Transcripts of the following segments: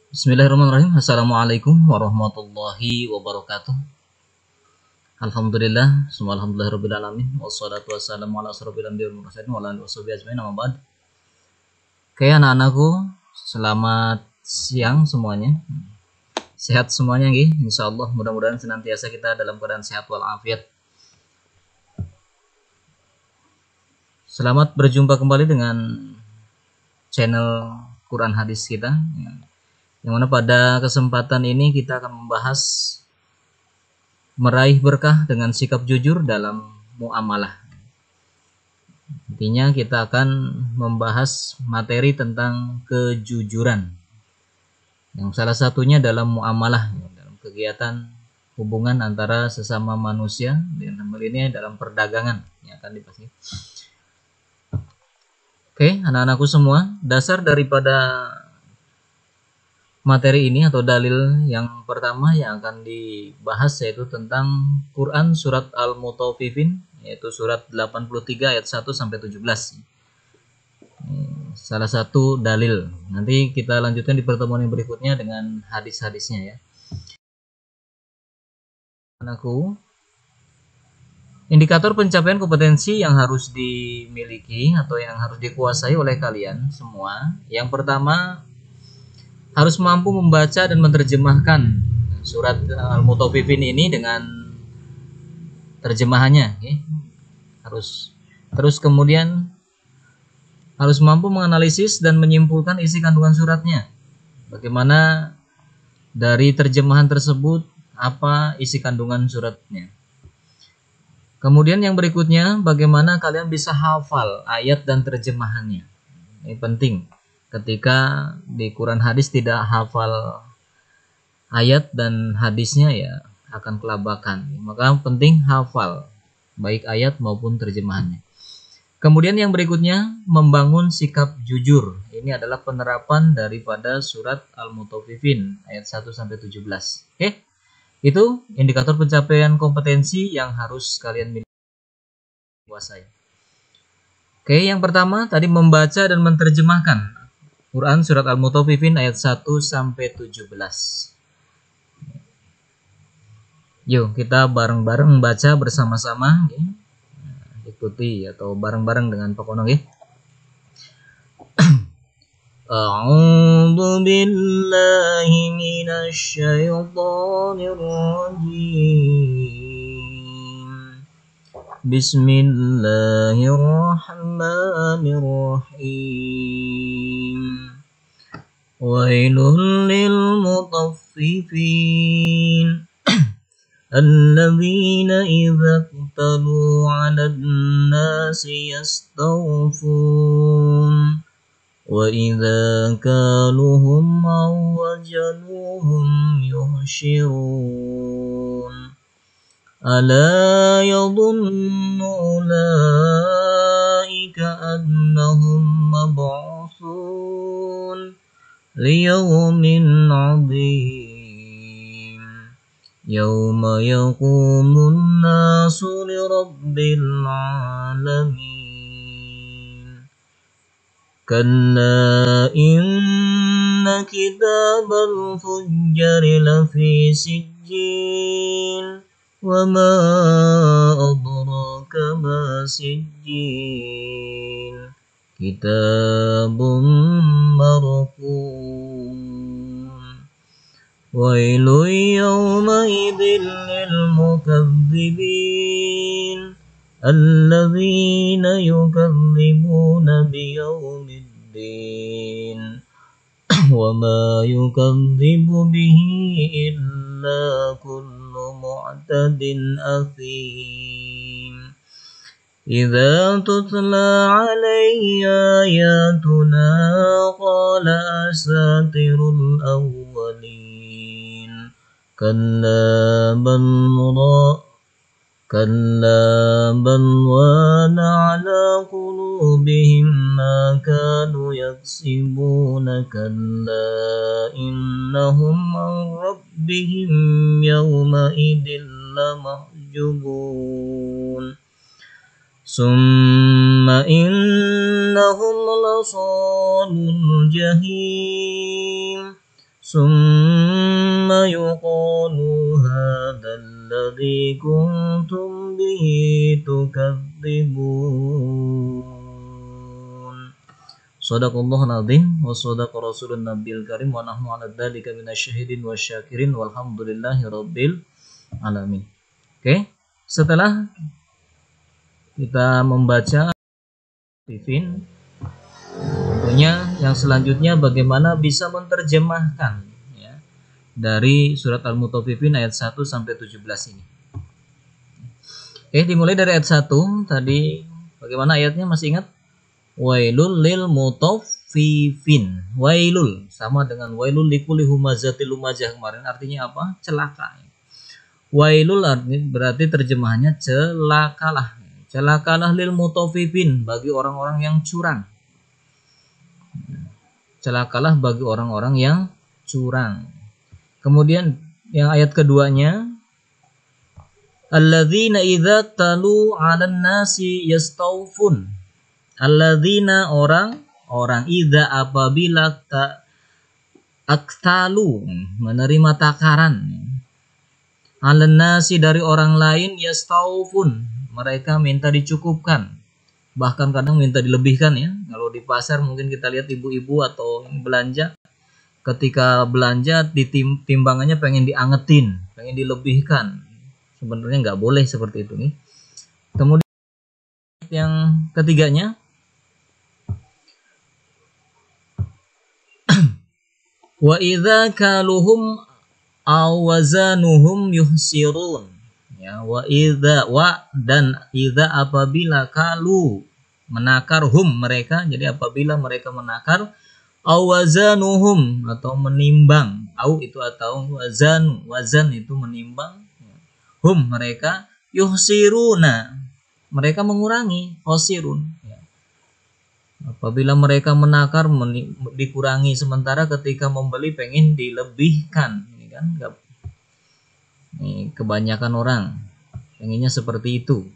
Bismillahirrahmanirrahim. Assalamualaikum warahmatullahi wabarakatuh. Alhamdulillah, semua alhamdulillahirabbil alamin. Wassalatu wassalamu ala asrofil anbiya'i wal mursalin wa ala alihi washabihi ajmain, amma ba'd. Oke, anak-anakku, selamat siang semuanya. Sehat semuanya nggih, insyaallah. Mudah-mudahan senantiasa kita dalam keadaan sehat walafiat. Selamat berjumpa kembali dengan channel Quran Hadis kita. Yang mana pada kesempatan ini kita akan membahas meraih berkah dengan sikap jujur dalam muamalah. Intinya kita akan membahas materi tentang kejujuran. Yang salah satunya dalam muamalah, dalam kegiatan hubungan antara sesama manusia, dan hal ini dalam perdagangan yang akan dibahas. Oke, anak-anakku semua, dasar daripada materi ini atau dalil yang pertama yang akan dibahas yaitu tentang Quran surat Al-Mutaffifin, yaitu surat 83 ayat 1 sampai 17. Salah satu dalil. Nanti kita lanjutkan di pertemuan yang berikutnya dengan hadis-hadisnya ya. Anakku, indikator pencapaian kompetensi yang harus dimiliki atau yang harus dikuasai oleh kalian semua. Yang pertama, harus mampu membaca dan menerjemahkan surat Al-Mutaffifin ini dengan terjemahannya, okay? Terus kemudian harus mampu menganalisis dan menyimpulkan isi kandungan suratnya. Bagaimana dari terjemahan tersebut, apa isi kandungan suratnya. Kemudian yang berikutnya, bagaimana kalian bisa hafal ayat dan terjemahannya. Ini penting. Ketika di Quran hadis tidak hafal ayat dan hadisnya, ya akan kelabakan. Maka penting hafal baik ayat maupun terjemahannya. Kemudian yang berikutnya, membangun sikap jujur. Ini adalah penerapan daripada surat Al-Mutaffifin ayat 1 sampai 17. Oke? Itu indikator pencapaian kompetensi yang harus kalian miliki kuasai. Oke, yang pertama tadi membaca dan menerjemahkan Quran surat Al-Mutaffifin ayat 1 sampai 17. Yuk kita bareng-bareng baca bersama-sama, ya. Ikuti atau bareng-bareng dengan Pak Kono, ya. A'udzu billahi minasy syaithanir rajim. Bismillahirrahmanirrahim. Wailul lil mutaffifin alladzina idza qtalu 'alan nasi yastawfun wa idza kaluhum aw wajanuhum yuhsyirun ala yadhunnu ulaika annahum mab'utsun liyawmin 'adzim yawma yaqumun nasu lirabbil 'alamin kalla inna kitabal fujjari lafi sijjin wa ma adraka ma sijjin kitabun marqum wailun yawmaidin lil mukazzibin alladzina yukadzibuna biyaumiddin wa ma yukadzibu bihi illa kullu mu'tadin athim idza tutla 'alaihi ayatuna qala asatirul awwalin kalla bal wana 'ala qulubihim ma kanu yaksibuna kalla innahum 'an rabbihim yawma idil lamahjubun summa innahum lasalul jahim summa yuqalu hadzalladzi kuntum bihi tukadzibun. Shadaqallahul azim wa shadaqa rasulun nabiyil karim wa nahnu 'ala dzalika minasyahidin wasyakirin walhamdulillahi rabbil alamin. Oke, setelah kita membaca Pipin, tentunya yang selanjutnya bagaimana bisa menerjemahkan ya, dari surat Al-Mutaffifin ayat 1 sampai 17 ini. Oke, dimulai dari ayat 1 tadi, bagaimana ayatnya masih ingat? Wailul lil mutaffifin. Wailul sama dengan wailul likulli humazatil lumazah kemarin, artinya apa? Celaka. Wailul berarti terjemahannya celakalah. Celakalah lil mutaffifin, bagi orang-orang yang curang. Celakalah bagi orang-orang yang curang. Kemudian yang ayat keduanya, alladzina idza talu 'alan nasi yastawfun. Alladzina orang idza apabila aktalu menerima takaran, 'alan nasi dari orang lain, yastawfun mereka minta dicukupkan, bahkan kadang minta dilebihkan ya. Kalau di pasar mungkin kita lihat ibu-ibu atau belanja, ketika belanja timbangannya pengen diangetin, pengen dilebihkan. Sebenarnya nggak boleh seperti itu nih. Kemudian yang ketiganya, wa idza kaluhum aw wazanuhum yuhsirun. Ya, wa dan idza apabila kalu menakar hum mereka, jadi apabila mereka menakar, aw wazanuhum atau menimbang, au itu atau wazan itu menimbang, hum mereka, yuhsiruna mereka mengurangi, khosirun ya. Apabila mereka menakar dikurangi, sementara ketika membeli pengen dilebihkan. Ini kan enggak, ini kebanyakan orang pengennya seperti itu.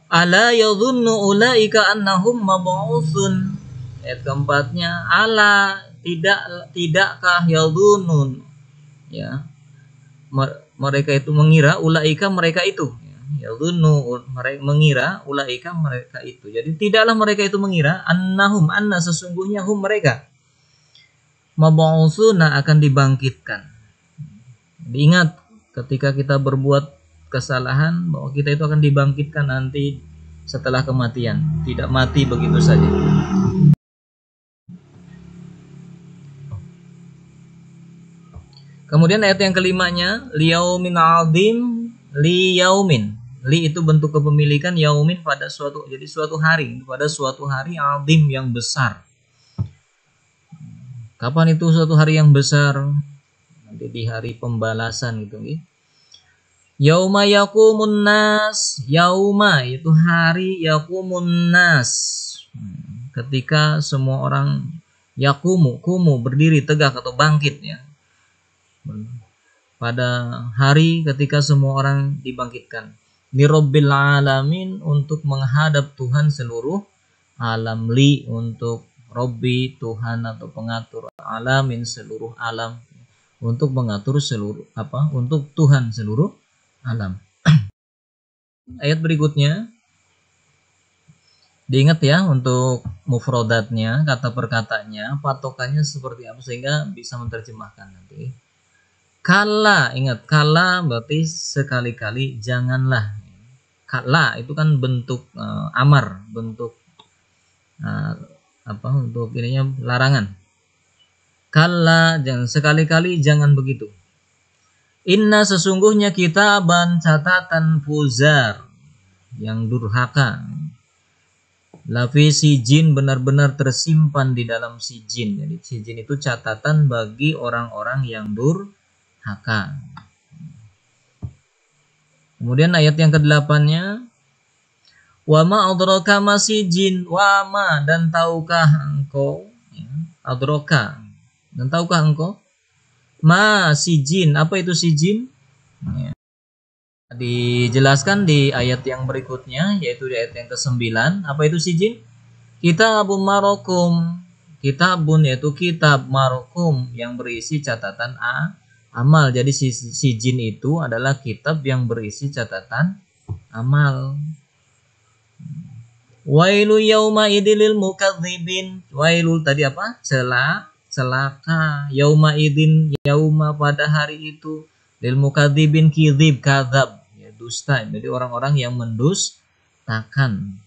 Ala yadhunnu ulaika annahum mab'utsun. Ayat keempatnya, ala tidakkah yadhunnun ya, mereka itu mengira, ulaika mereka itu yadhunnu mengira, ulaika mereka itu. Jadi tidaklah mereka itu mengira, annahum anna sesungguhnya hum mereka, mab'utsuna akan dibangkitkan. Diingat ketika kita berbuat kesalahan bahwa kita itu akan dibangkitkan nanti setelah kematian, tidak mati begitu saja. Kemudian ayat yang kelimanya, liyaumin azim, liyaumin. Li itu bentuk kepemilikan, yaumin pada suatu, jadi suatu hari, pada suatu hari azim yang besar. Kapan itu suatu hari yang besar? Nanti di hari pembalasan gitu nih. Yauma yaqumun nas, yauma itu hari, yaqumun nas ketika semua orang, yaqumu berdiri tegak atau bangkit ya. Pada hari ketika semua orang dibangkitkan, li rabbil alamin, untuk menghadap Tuhan seluruh alam, li untuk Robbi Tuhan atau pengatur, alamin seluruh alam, untuk mengatur seluruh untuk Tuhan seluruh alam. Ayat berikutnya diingat ya, untuk mufrodatnya, kata perkataannya, patokannya seperti apa sehingga bisa menerjemahkan nanti. Kala, ingat kala berarti sekali-kali janganlah. Kala itu kan bentuk amar, bentuk untuk ininya larangan. Kala, jangan sekali-kali, jangan begitu. Inna sesungguhnya kitaban catatan fuzar yang durhaka, lafi sijin benar-benar tersimpan di dalam sijin. Jadi sijin itu catatan bagi orang-orang yang durhaka. Kemudian ayat yang ke-8-nya, wa ma adraka ma sijin, wa ma dan tahukah engkau ya, adraka dan tahukah engkau ma sijin, apa itu sijin ya. Dijelaskan di ayat yang berikutnya, yaitu di ayat yang ke-9. Apa itu sijin? Kitabun marakum, kitabun yaitu kitab marqum yang berisi catatan amal. Jadi si jin itu adalah kitab yang berisi catatan amal. Wailu yauma idilil mukadzibin. Wailul tadi apa? Celaka. Yauma idin, yauma pada hari itu, lil mukadzibin kidzib kadzab, ya dusta. Jadi orang-orang yang mendustakan.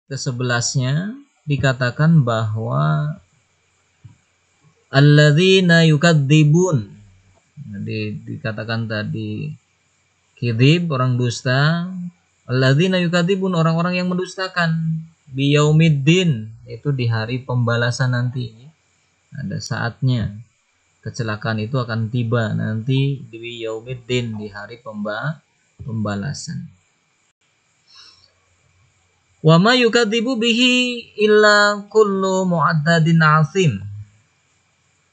Ke-11-nya dikatakan bahwa alladzina yukadzibun. Jadi dikatakan tadi kidzib orang dusta, alladzina yukadzibun orang-orang yang mendustakan, biyaumiddin itu di hari pembalasan nanti. Ada saatnya kecelakaan itu akan tiba nanti di biyaumiddin di hari pembalasan. Wa ma yukadzibu bihi illa kullu mu'addadin asim.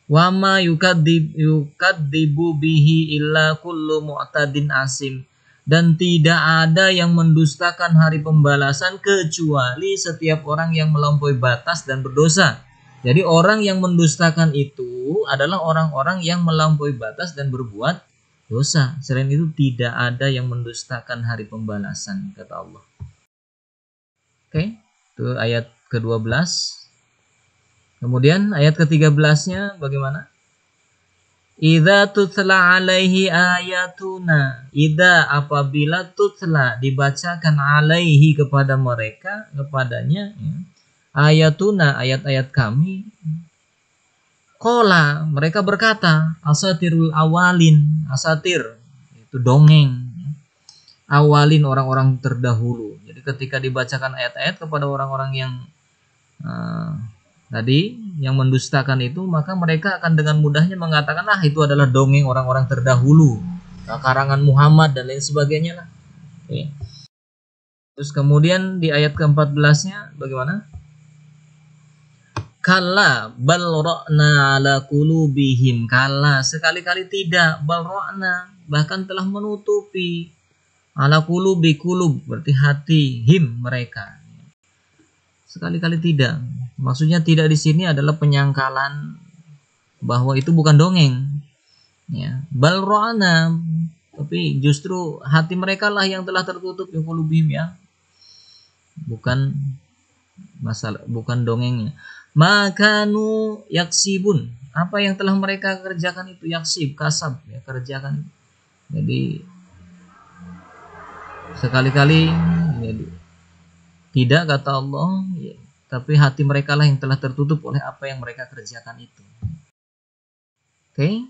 Wa ma yukadzibu bihi illa kullu mu'tadin asim. Dan tidak ada yang mendustakan hari pembalasan kecuali setiap orang yang melampaui batas dan berdosa. Jadi orang yang mendustakan itu adalah orang-orang yang melampaui batas dan berbuat dosa. Selain itu tidak ada yang mendustakan hari pembalasan, kata Allah. Oke, itu ayat ke-12. Kemudian ayat ke-13-nya bagaimana? Idza tutla alaihi ayatuna. Idza apabila tutla dibacakan alaihi kepada mereka, kepadanya ya, ayatuna ayat-ayat kami. Qala mereka berkata, asatirul awalin. Asatir itu dongeng. Awalin orang-orang terdahulu. Jadi ketika dibacakan ayat-ayat kepada orang-orang yang tadi yang mendustakan itu, maka mereka akan dengan mudahnya mengatakan, itu adalah dongeng orang-orang terdahulu, karangan Muhammad dan lain sebagainya lah. Oke. Terus kemudian di ayat ke-14-nya bagaimana? Kalla bal ra'na ala qulubihim. Kalla sekali-kali tidak, bal ra'na bahkan telah menutupi, ala qulubi qulub berarti hati, him mereka. Sekali-kali tidak. Maksudnya tidak di sini adalah penyangkalan bahwa itu bukan dongeng. Ya, bal ra'na, tapi justru hati mereka lah yang telah tertutup ya qulubihim ya. Bukan masalah, bukan dongengnya. Makanu yaksibun. Apa yang telah mereka kerjakan itu yaksib, kasab ya, kerjakan. Jadi sekali-kali jadi tidak, kata Allah ya, tapi hati mereka lah yang telah tertutup oleh apa yang mereka kerjakan itu. Oke.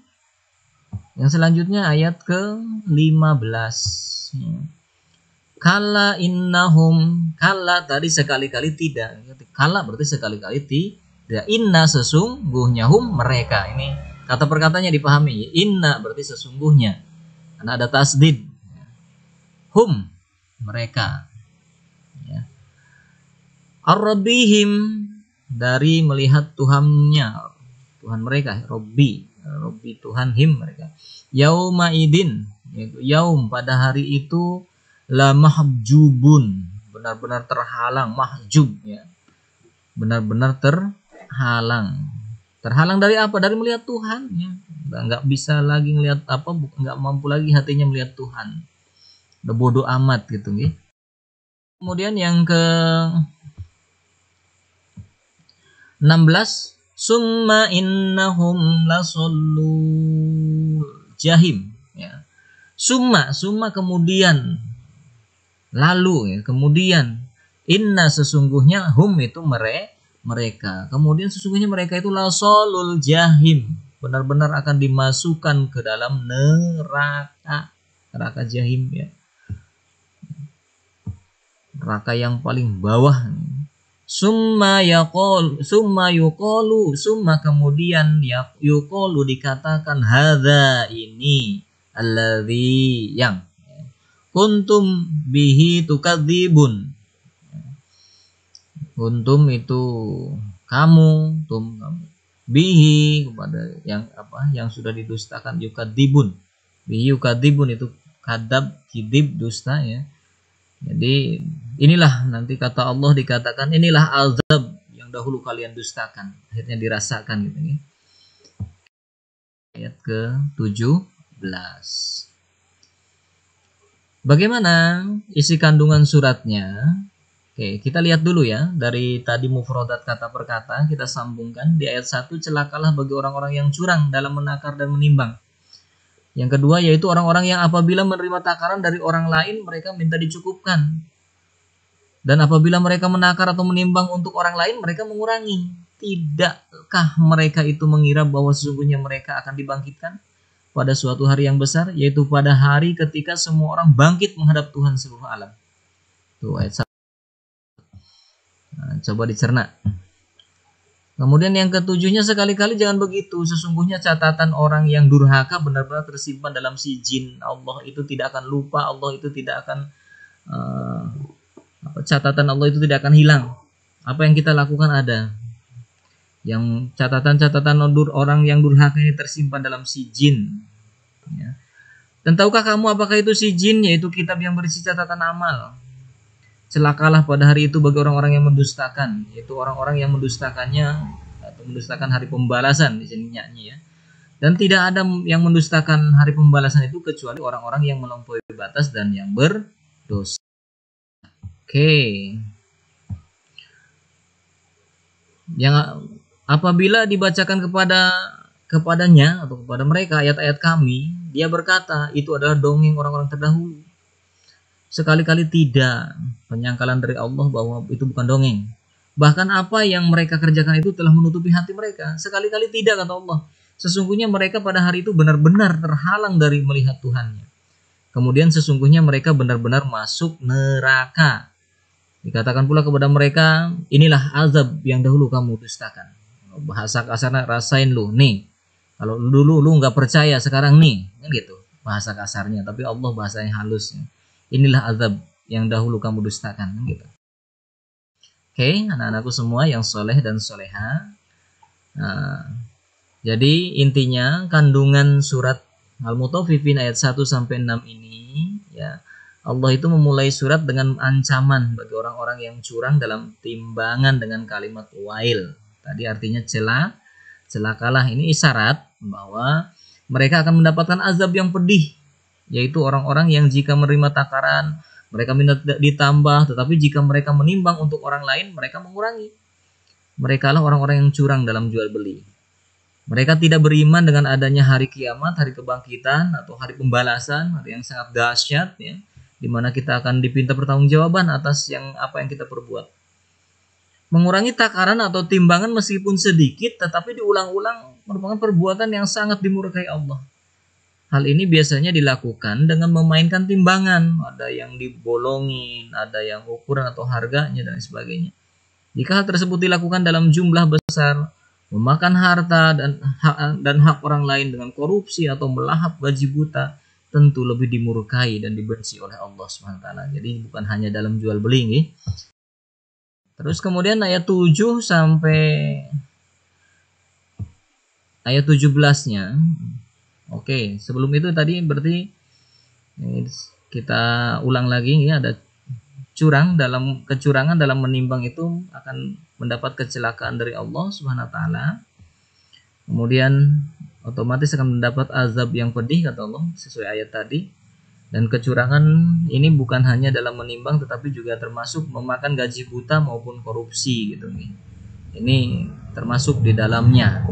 Yang selanjutnya ayat ke-15 ya. Kalla innahum. Kalla tadi sekali-kali tidak. Kalla berarti sekali-kali tidak. Inna sesungguhnya, hum mereka. Ini kata perkataannya dipahami. Inna berarti sesungguhnya, karena ada tasdid. Hum mereka ya. Ar-rabbihim dari melihat Tuhannya, Tuhan mereka. Rabbi Tuhan him mereka. Yauma idin yaitu yaum pada hari itu, la mahjubun benar-benar terhalang, mahjub ya, benar-benar terhalang dari apa? Dari melihat Tuhan ya. Nggak bisa lagi melihat apa, nggak mampu lagi hatinya melihat Tuhan, udah bodoh amat gitu nih. Kemudian yang ke 16, summa innahum lasollu jahim ya. Summa kemudian, lalu ya, kemudian, inna sesungguhnya, hum itu mereka, kemudian sesungguhnya mereka itu lasolul jahim, benar-benar akan dimasukkan ke dalam neraka jahim ya, neraka yang paling bawah. Summa yuqalu, summa kemudian yuqalu dikatakan, hadza ini, alladzi yang kuntum bihi tukadzibun. Kuntum itu kamu, bihi kepada yang apa, yang sudah didustakan, yukadzibun. Bihi yukadzibun itu kadzab, kidzib, dusta ya. Jadi inilah nanti kata Allah dikatakan, inilah azab yang dahulu kalian dustakan. Akhirnya dirasakan gitu nih. Ayat ke-17. Bagaimana isi kandungan suratnya? Oke, kita lihat dulu ya. Dari tadi mufradat kata per kata, kita sambungkan. Di ayat 1, celakalah bagi orang-orang yang curang dalam menakar dan menimbang. Yang kedua yaitu orang-orang yang apabila menerima takaran dari orang lain, mereka minta dicukupkan. Dan apabila mereka menakar atau menimbang untuk orang lain, mereka mengurangi. Tidakkah mereka itu mengira bahwa sesungguhnya mereka akan dibangkitkan pada suatu hari yang besar, yaitu pada hari ketika semua orang bangkit menghadap Tuhan seluruh alam. Tuh ayat 1. Nah, coba dicerna. Kemudian yang ketujuhnya, sekali-kali jangan begitu. Sesungguhnya catatan orang yang durhaka benar-benar tersimpan dalam sijin. Allah itu tidak akan lupa, Allah itu tidak akan catatan Allah itu tidak akan hilang. Apa yang kita lakukan ada. Yang catatan-catatan orang yang durhaka ini tersimpan dalam sijin. Ya. Dan tahukah kamu apakah itu sijin? Yaitu kitab yang berisi catatan amal. Celakalah pada hari itu bagi orang-orang yang mendustakan, yaitu orang-orang yang mendustakannya atau mendustakan hari pembalasan di sini nyanyi ya. Dan tidak ada yang mendustakan hari pembalasan itu kecuali orang-orang yang melampaui batas dan yang berdosa. Oke. Yang apabila dibacakan kepadanya atau kepada mereka ayat-ayat kami, dia berkata itu adalah dongeng orang-orang terdahulu. Sekali-kali tidak, penyangkalan dari Allah bahwa itu bukan dongeng. Bahkan apa yang mereka kerjakan itu telah menutupi hati mereka. Sekali-kali tidak, kata Allah. Sesungguhnya mereka pada hari itu benar-benar terhalang dari melihat Tuhannya. Kemudian sesungguhnya mereka benar-benar masuk neraka. Dikatakan pula kepada mereka, inilah azab yang dahulu kamu dustakan. Bahasa kasarnya, rasain lu nih. Kalau dulu lu nggak percaya, sekarang nih, kan gitu bahasa kasarnya. Tapi Allah bahasanya halus. Inilah azab yang dahulu kamu dustakan, gitu. Oke, anak-anakku semua yang soleh dan soleha. Nah, jadi intinya kandungan surat Al-Mutaffifin ayat 1 sampai 6 ini, ya, Allah itu memulai surat dengan ancaman bagi orang-orang yang curang dalam timbangan dengan kalimat wail. Tadi artinya celakalah. Ini isyarat bahwa mereka akan mendapatkan azab yang pedih, yaitu orang-orang yang jika menerima takaran mereka minta ditambah, tetapi jika mereka menimbang untuk orang lain mereka mengurangi. Mereka lah orang-orang yang curang dalam jual beli. Mereka tidak beriman dengan adanya hari kiamat, hari kebangkitan atau hari pembalasan, hari yang sangat dahsyat, ya, di mana kita akan dipinta pertanggungjawaban atas apa yang kita perbuat. Mengurangi takaran atau timbangan meskipun sedikit tetapi diulang-ulang merupakan perbuatan yang sangat dimurkai Allah. Hal ini biasanya dilakukan dengan memainkan timbangan, ada yang dibolongin, ada yang ukuran atau harganya dan sebagainya. Jika hal tersebut dilakukan dalam jumlah besar, memakan harta dan hak orang lain dengan korupsi atau melahap gaji buta, tentu lebih dimurkai dan dibenci oleh Allah SWT. Jadi bukan hanya dalam jual beli nih. Terus kemudian ayat 7 sampai ayat 17-nya. Oke, sebelum itu tadi berarti kita ulang lagi ya, ada kecurangan dalam menimbang itu akan mendapat kecelakaan dari Allah Subhanahu wa taala. Kemudian otomatis akan mendapat azab yang pedih kata Allah sesuai ayat tadi. Dan kecurangan ini bukan hanya dalam menimbang tetapi juga termasuk memakan gaji buta maupun korupsi gitu nih. Ini termasuk di dalamnya.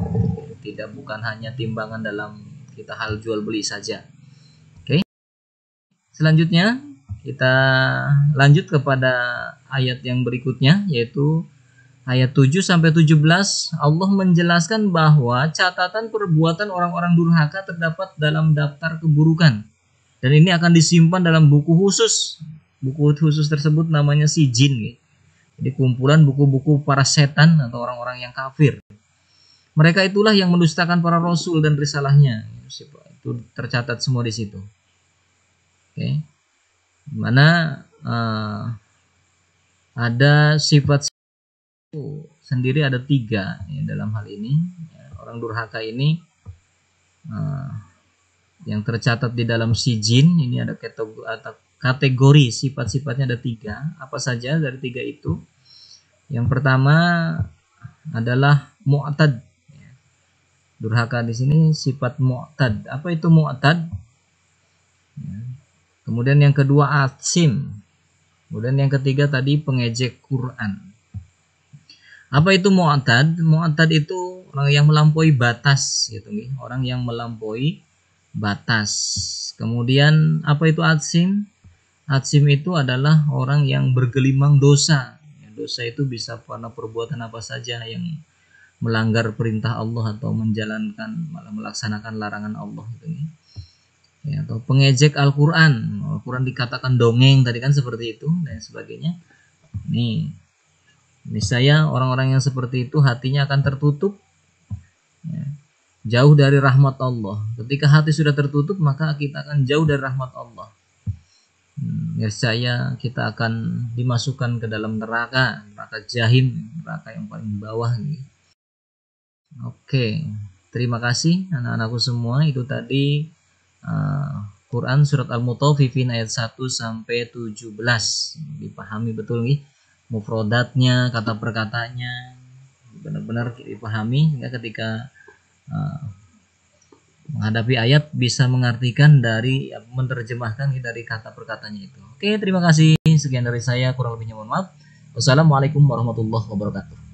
Tidak bukan hanya timbangan dalam kita hal jual beli saja. Oke. Selanjutnya kita lanjut kepada ayat yang berikutnya, yaitu ayat 7 sampai 17. Allah menjelaskan bahwa catatan perbuatan orang-orang durhaka terdapat dalam daftar keburukan. Dan ini akan disimpan dalam buku khusus. Buku khusus tersebut namanya sijin. Jadi kumpulan buku-buku para setan atau orang-orang yang kafir. Mereka itulah yang mendustakan para rasul dan risalahnya. Itu tercatat semua di situ. Oke. Dimana ada sifat sendiri ada 3 ya, dalam hal ini. Orang durhaka ini yang tercatat di dalam sijin ini ada kategori sifat-sifatnya ada 3. Apa saja dari 3 itu? Yang pertama adalah mu'tad. Durhaka di sini sifat mu'tad. Apa itu mu'tad? Kemudian yang kedua atsim. Kemudian yang ketiga tadi pengejek Quran. Apa itu mu'tad? Mu'tad itu orang yang melampaui batas gitu nih. Orang yang melampaui batas. Kemudian apa itu atsim? Atsim itu adalah orang yang bergelimang dosa. Dosa itu bisa karena perbuatan apa saja yang melanggar perintah Allah atau menjalankan malah melaksanakan larangan Allah gitu nih. Ya, atau pengejek Al-Qur'an. Al-Qur'an dikatakan dongeng tadi kan seperti itu dan sebagainya. Nih, misalnya orang-orang yang seperti itu hatinya akan tertutup ya, jauh dari rahmat Allah. Ketika hati sudah tertutup maka kita akan jauh dari rahmat Allah. Niscaya kita akan dimasukkan ke dalam neraka jahim, neraka yang paling bawah nih. Oke, terima kasih anak-anakku semua. Itu tadi Quran surat Al-Mutaffifin ayat 1 sampai 17. Dipahami betul nih mufradatnya, kata perkataannya benar-benar dipahami sehingga ketika menghadapi ayat bisa mengartikan dari menerjemahkan dari kata perkataannya itu. Oke, terima kasih. Sekian dari saya, kurang lebihnya mohon maaf. Wassalamualaikum warahmatullahi wabarakatuh.